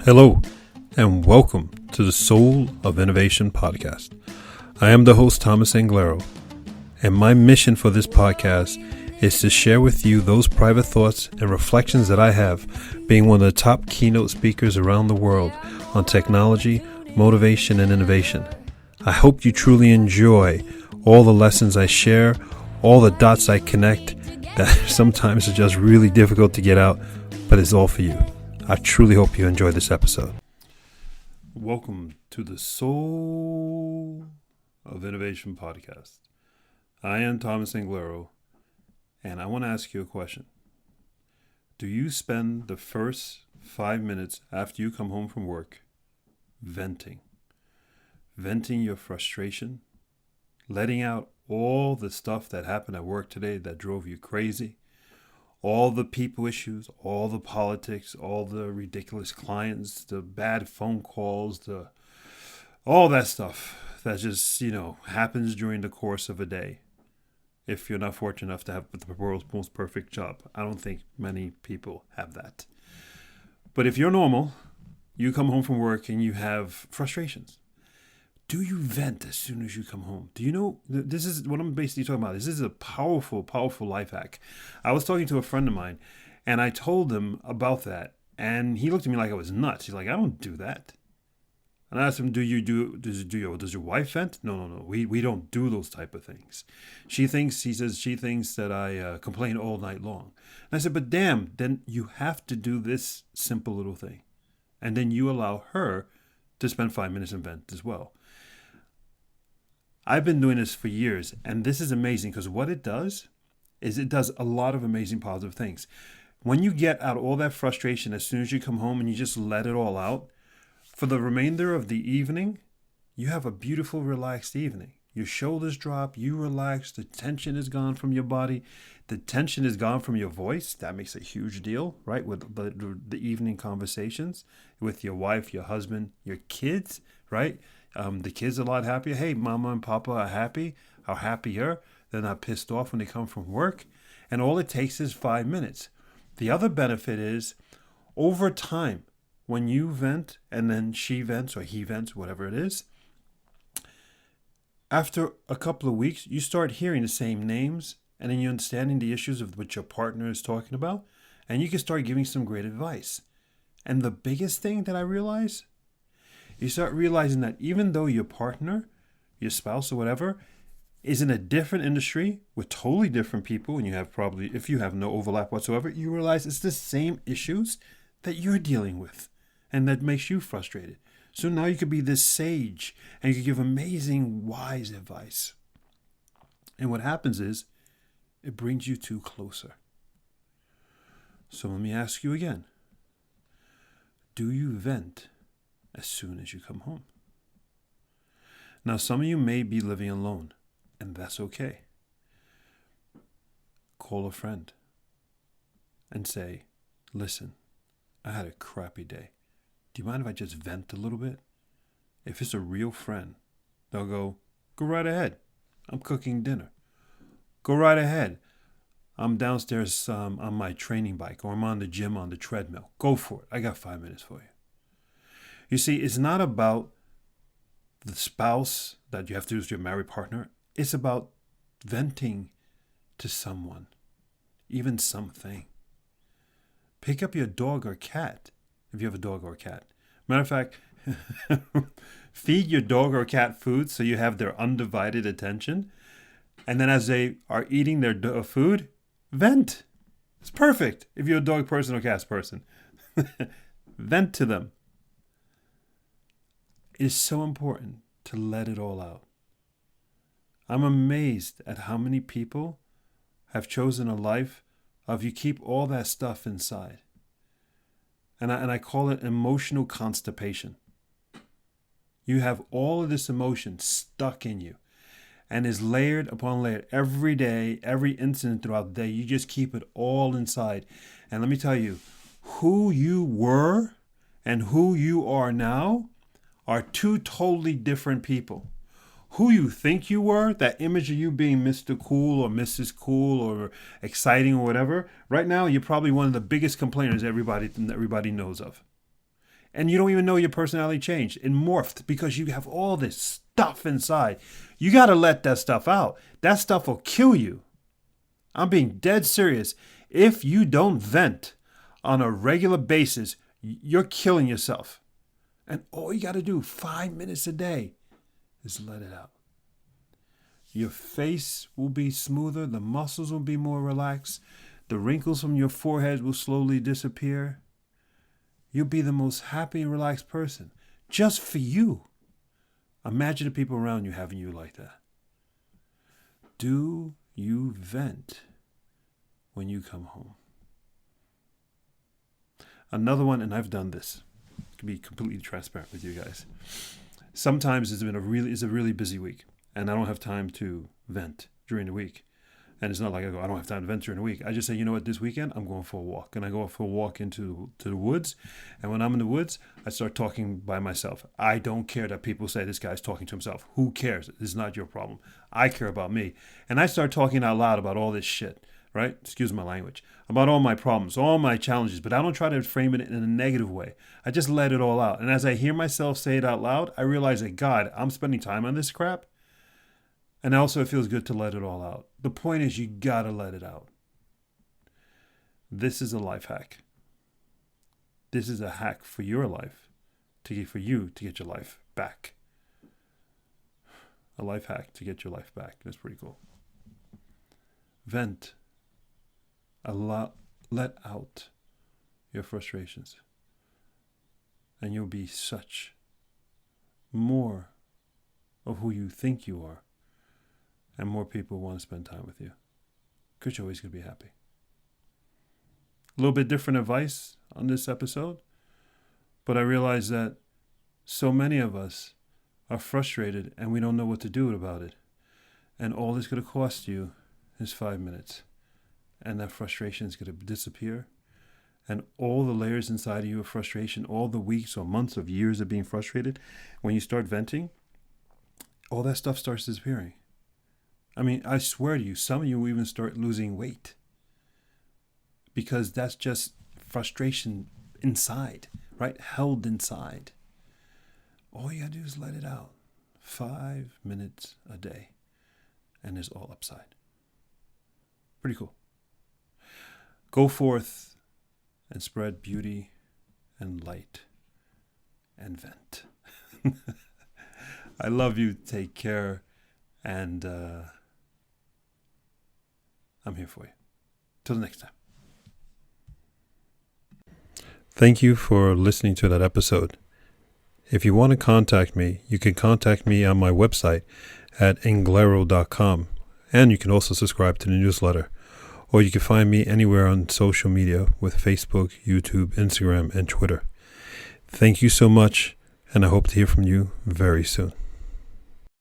Hello, and welcome to the Soul of Innovation podcast. I am the host, Thomas Anglero, and my mission for this podcast is to share with you those private thoughts and reflections that I have being one of the top keynote speakers around the world on technology, motivation, and innovation. I hope you truly enjoy all the lessons I share, all the dots I connect that sometimes are just really difficult to get out, but it's all for you. I truly hope you enjoy this episode. Welcome to the Soul of Innovation podcast. I am Thomas Anglero, and I want to ask you a question. Do you spend the first 5 minutes after you come home from work venting your frustration, letting out all the stuff that happened at work today that drove you crazy? All the people issues, all the politics, all the ridiculous clients, the bad phone calls, all that stuff that just, happens during the course of a day. If you're not fortunate enough to have the world's most perfect job. I don't think many people have that. But if you're normal, you come home from work and you have frustrations. Do you vent as soon as you come home? Do you know, this is what I'm basically talking about. This is a powerful, powerful life hack. I was talking to a friend of mine and I told him about that. And he looked at me like I was nuts. He's like, I don't do that. And I asked him, does your wife vent? No. We don't do those type of things. She thinks that I complain all night long. And I said, but damn, then you have to do this simple little thing. And then you allow her to spend 5 minutes and vent as well. I've been doing this for years, and this is amazing because what it does is it does a lot of amazing positive things. When you get out all that frustration as soon as you come home and you just let it all out, for the remainder of the evening, you have a beautiful, relaxed evening. Your shoulders drop, you relax, the tension is gone from your body, the tension is gone from your voice. That makes a huge deal, right? With the evening conversations with your wife, your husband, your kids, right? The kids are a lot happier. Hey, mama and papa are happier. They're not pissed off when they come from work. And all it takes is 5 minutes. The other benefit is over time, when you vent and then she vents or he vents, whatever it is, after a couple of weeks, you start hearing the same names and then you're understanding the issues of what your partner is talking about. And you can start giving some great advice. And the biggest thing that I realize, you start realizing that even though your partner, your spouse or whatever, is in a different industry with totally different people, and you have probably, if you have no overlap whatsoever, you realize it's the same issues that you're dealing with. And that makes you frustrated. So now you could be this sage and you could give amazing, wise advice. And what happens is it brings you two closer. So let me ask you again. Do you vent as soon as you come home? Now, some of you may be living alone, and that's okay. Call a friend and say, listen, I had a crappy day. Do you mind if I just vent a little bit? If it's a real friend, they'll go right ahead. I'm cooking dinner. Go right ahead. I'm downstairs on my training bike, or I'm on the gym on the treadmill. Go for it. I got 5 minutes for you. You see, it's not about the spouse that you have to do with your married partner. It's about venting to someone, even something. Pick up your dog or cat, if you have a dog or a cat. Matter of fact, feed your dog or cat food so you have their undivided attention. And then as they are eating their food, vent. It's perfect if you're a dog person or cat person. Vent to them. It is so important to let it all out. I'm amazed at how many people have chosen a life of you keep all that stuff inside. And I call it emotional constipation. You have all of this emotion stuck in you and is layered upon layered every day, every incident throughout the day. You just keep it all inside. And let me tell you, who you were and who you are now are two totally different people. Who you think you were, that image of you being Mr. Cool or Mrs. Cool or exciting or whatever, right now you're probably one of the biggest complainers everybody knows of. And you don't even know your personality changed. It morphed because you have all this stuff inside. You got to let that stuff out. That stuff will kill you. I'm being dead serious. If you don't vent on a regular basis, you're killing yourself. And all you got to do, 5 minutes a day, is let it out. Your face will be smoother. The muscles will be more relaxed. The wrinkles from your forehead will slowly disappear. You'll be the most happy and relaxed person. Just for you. Imagine the people around you having you like that. Do you vent when you come home? Another one, and I've done this. To be completely transparent with you guys. Sometimes it's a really busy week, and I don't have time to vent during the week. And it's not like I don't have time to vent during the week. I just say, you know what, this weekend I'm going for a walk. And I go for a walk into the woods. And when I'm in the woods, I start talking by myself. I don't care that people say this guy's talking to himself. Who cares? This is not your problem. I care about me. And I start talking out loud about all this shit, right? Excuse my language. About all my problems, all my challenges. But I don't try to frame it in a negative way. I just let it all out. And as I hear myself say it out loud, I realize that, God, I'm spending time on this crap. And also it feels good to let it all out. The point is you gotta let it out. This is a life hack. This is a hack for your life, for you to get your life back. A life hack to get your life back. That's pretty cool. Vent. Let out your frustrations. And you'll be such more of who you think you are. And more people want to spend time with you. Because you're always going to be happy. A little bit different advice on this episode. But I realize that so many of us are frustrated and we don't know what to do about it. And all it's going to cost you is 5 minutes. And that frustration is going to disappear. And all the layers inside of you of frustration, all the weeks or months of years of being frustrated, when you start venting, all that stuff starts disappearing. I mean, I swear to you, some of you will even start losing weight. Because that's just frustration inside, right? Held inside. All you gotta do is let it out. 5 minutes a day. And it's all upside. Pretty cool. Go forth and spread beauty and light and vent. I love you. Take care. And I'm here for you. Till the next time. Thank you for listening to that episode. If you want to contact me, you can contact me on my website at Anglero.com. And you can also subscribe to the newsletter. Or you can find me anywhere on social media with Facebook, YouTube, Instagram, and Twitter. Thank you so much, and I hope to hear from you very soon.